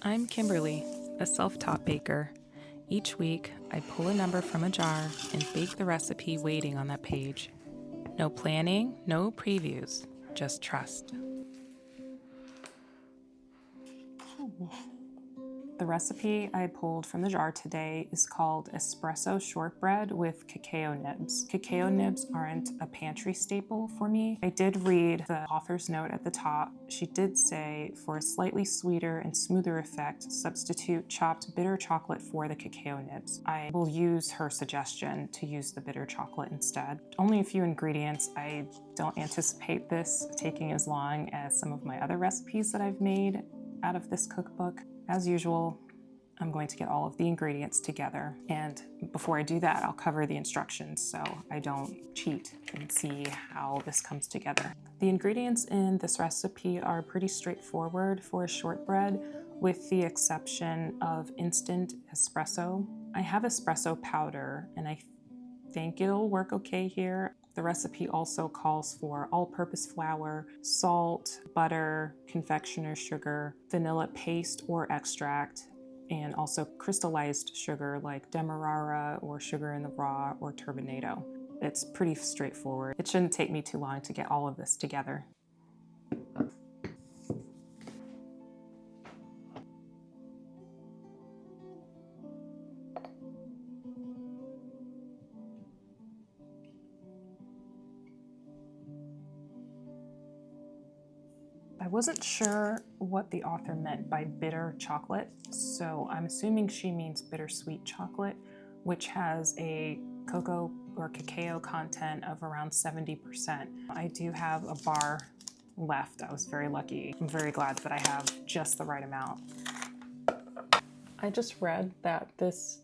I'm Kimberly, a self-taught baker. Each week, I pull a number from a jar and bake the recipe waiting on that page. No planning, no previews, just trust. The recipe I pulled from the jar today is called Espresso Shortbread with Cacao Nibs. Cacao nibs aren't a pantry staple for me. I did read the author's note at the top. She did say, for a slightly sweeter and smoother effect, substitute chopped bitter chocolate for the cacao nibs. I will use her suggestion to use the bitter chocolate instead. Only a few ingredients. I don't anticipate this taking as long as some of my other recipes that I've made out of this cookbook. As usual, I'm going to get all of the ingredients together, and before I do that, I'll cover the instructions so I don't cheat and see how this comes together. The ingredients in this recipe are pretty straightforward for a shortbread, with the exception of instant espresso. I have espresso powder, and I think it'll work okay here. The recipe also calls for all-purpose flour, salt, butter, confectioner's sugar, vanilla paste or extract, and also crystallized sugar like demerara or sugar in the raw or turbinado. It's pretty straightforward. It shouldn't take me too long to get all of this together. I wasn't sure what the author meant by bitter chocolate, so I'm assuming she means bittersweet chocolate, which has a cocoa or cacao content of around 70%. I do have a bar left. I was very lucky. I'm very glad that I have just the right amount. I just read that this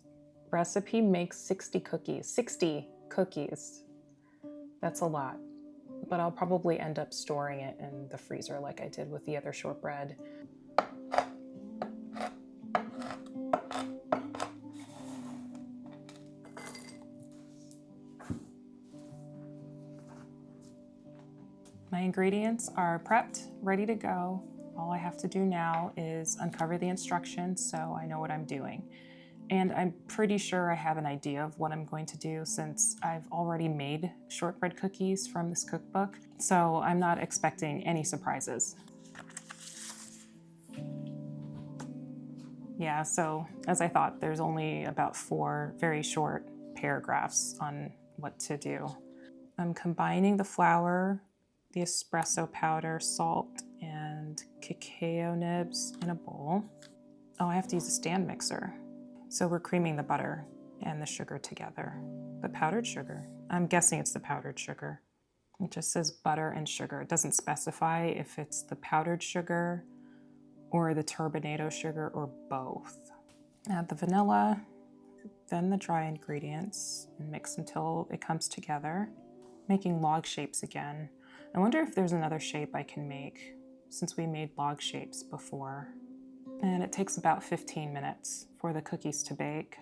recipe makes 60 cookies. 60 cookies. That's a lot. But I'll probably end up storing it in the freezer like I did with the other shortbread. My ingredients are prepped, ready to go. All I have to do now is uncover the instructions so I know what I'm doing. And I'm pretty sure I have an idea of what I'm going to do since I've already made shortbread cookies from this cookbook, so I'm not expecting any surprises. Yeah, so as I thought, there's only about 4 very short paragraphs on what to do. I'm combining the flour, the espresso powder, salt, and cacao nibs in a bowl. Oh, I have to use a stand mixer. So we're creaming the butter and the sugar together. The powdered sugar. I'm guessing it's the powdered sugar. It just says butter and sugar. It doesn't specify if it's the powdered sugar or the turbinado sugar or both. Add the vanilla, then the dry ingredients, and mix until it comes together. Making log shapes again. I wonder if there's another shape I can make since we made log shapes before. And it takes about 15 minutes for the cookies to bake.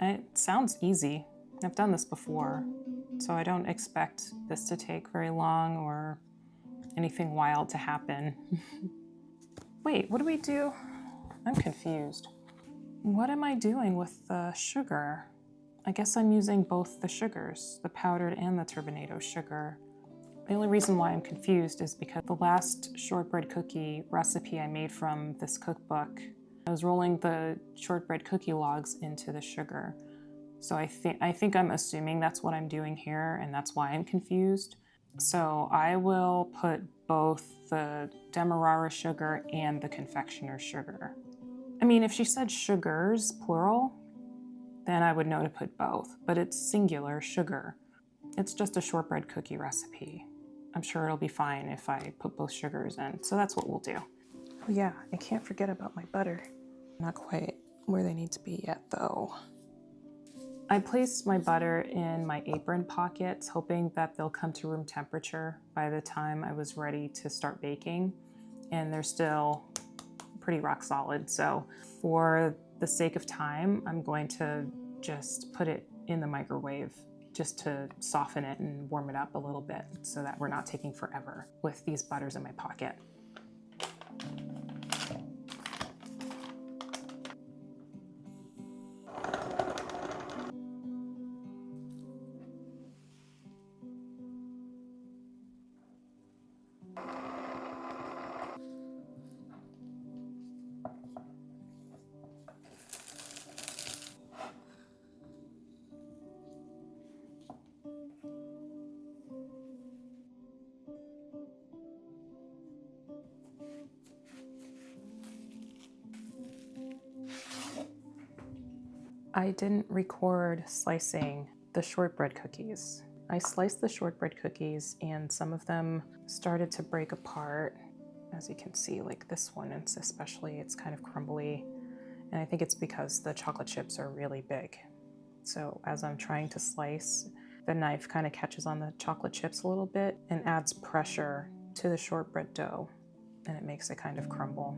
It sounds easy. I've done this before, so I don't expect this to take very long or anything wild to happen. Wait, what do we do? I'm confused. What am I doing with the sugar? I guess I'm using both the sugars, the powdered and the turbinado sugar. The only reason why I'm confused is because the last shortbread cookie recipe I made from this cookbook, I was rolling the shortbread cookie logs into the sugar. So I think I'm assuming that's what I'm doing here, and that's why I'm confused. So I will put both the demerara sugar and the confectioner's sugar. I mean, if she said sugars, plural, then I would know to put both, but it's singular sugar. It's just a shortbread cookie recipe. I'm sure it'll be fine if I put both sugars in, so that's what we'll do. Oh yeah, I can't forget about my butter. Not quite where they need to be yet though. I placed my butter in my apron pockets, hoping that they'll come to room temperature by the time I was ready to start baking, and they're still pretty rock solid. So for the sake of time, I'm going to just put it in the microwave just to soften it and warm it up a little bit so that we're not taking forever with these butters in my pocket. I didn't record slicing the shortbread cookies. I sliced the shortbread cookies and some of them started to break apart. As you can see, like this one, it's kind of crumbly. And I think it's because the chocolate chips are really big. So as I'm trying to slice, the knife kind of catches on the chocolate chips a little bit and adds pressure to the shortbread dough, and it makes it kind of crumble.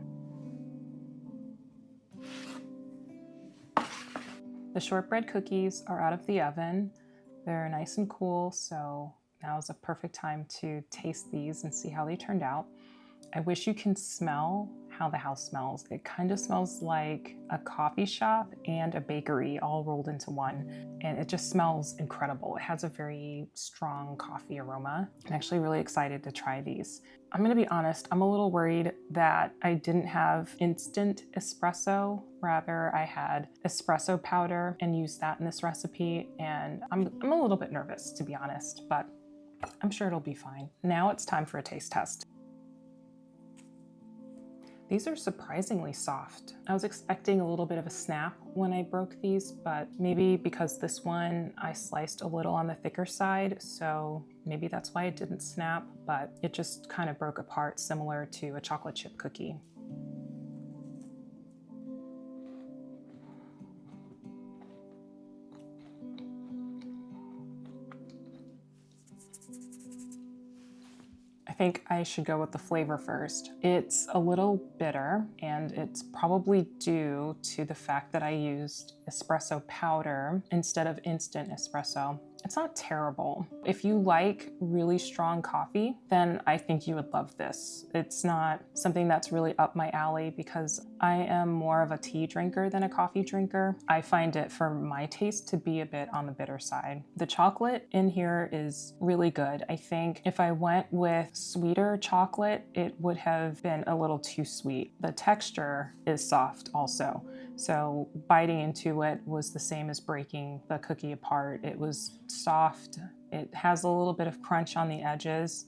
The shortbread cookies are out of the oven. They're nice and cool, so now is a perfect time to taste these and see how they turned out. I wish you can smell how the house smells. It kind of smells like a coffee shop and a bakery all rolled into one, and it just smells incredible. It has a very strong coffee aroma. I'm actually really excited to try these. I'm gonna be honest, I'm a little worried that I didn't have instant espresso. Rather, I had espresso powder and used that in this recipe, and I'm a little bit nervous, to be honest, but I'm sure it'll be fine. Now it's time for a taste test. These are surprisingly soft. I was expecting a little bit of a snap when I broke these, but maybe because this one I sliced a little on the thicker side, so maybe that's why it didn't snap, but it just kind of broke apart similar to a chocolate chip cookie. I think I should go with the flavor first. It's a little bitter, and it's probably due to the fact that I used espresso powder instead of instant espresso. It's not terrible. If you like really strong coffee, then I think you would love this. It's not something that's really up my alley because I am more of a tea drinker than a coffee drinker. I find it, for my taste, to be a bit on the bitter side. The chocolate in here is really good. I think if I went with sweeter chocolate, it would have been a little too sweet. The texture is soft also. So biting into it was the same as breaking the cookie apart. It was soft. It has a little bit of crunch on the edges.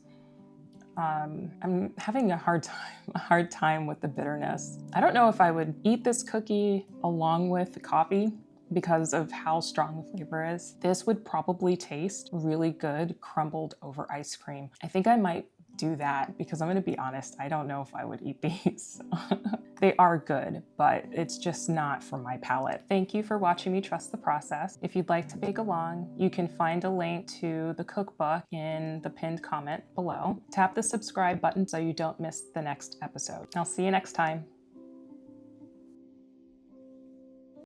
I'm having a hard time with the bitterness. I don't know if I would eat this cookie along with the coffee because of how strong the flavor is. This would probably taste really good crumbled over ice cream. I think I might do that because I'm gonna be honest, I don't know if I would eat these. They are good, but it's just not for my palate. Thank you for watching me trust the process. If you'd like to bake along, you can find a link to the cookbook in the pinned comment below. Tap the subscribe button so you don't miss the next episode. I'll see you next time.